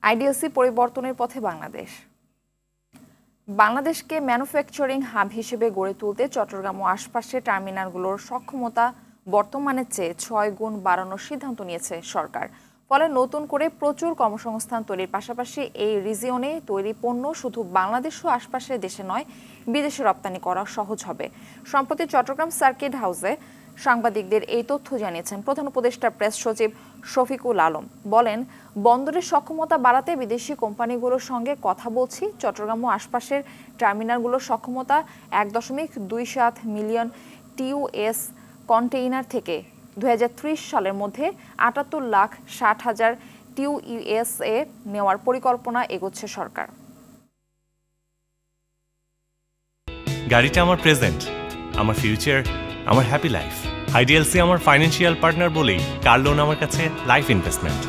IDLC পরিবর্তনের পথে বাংলাদেশ। বাংলাদেশকে ম্যানুফ্যাকচারিং হাব হিসেবে গড়ে তুলতে চট্টগ্রাম ও আশপাশের টার্মিনালগুলোর সক্ষমতা বর্তমানের চেয়ে 6 গুণ বাড়ানোর সিদ্ধান্ত নিয়েছে সরকার। ফলে নতুন করে প্রচুর কর্মসংস্থান তৈরির পাশাপাশি এই রিজিয়নে তৈরি পণ্য শুধু বাংলাদেশ ও আশপাশের দেশে নয়, বিদেশে রপ্তানি করা সহজ হবে। সম্প্রতি চট্টগ্রাম সার্কিট হাউসে সাংবাদিকদের এই তথ্য জানিয়েছেন প্রধান উপদেষ্টা প্রেস সচিব শফিকুল আলম। বলেন, বন্দরের সক্ষমতা বাড়াতে বিদেশি কোম্পানিগুলোর সঙ্গে কথা বলছি। চট্টগ্রাম ও আশপাশের টার্মিনালগুলোর সক্ষমতা 1.27 মিলিয়ন টিইউএস কন্টেইনার থেকে 2030 সালের মধ্যে 78,60,000 টিইউএস-এ নেওয়ার পরিকল্পনা এগোচ্ছে সরকার। গাড়িটা আমার প্রেজেন্ট, আমার ফিউচার, আমার হ্যাপি লাইফ। আইডিএলসি আমার ফাইন্যান্সিয়াল পার্টনার বলেই কার লোন আমার কাছে লাইফ ইনভেস্টমেন্ট।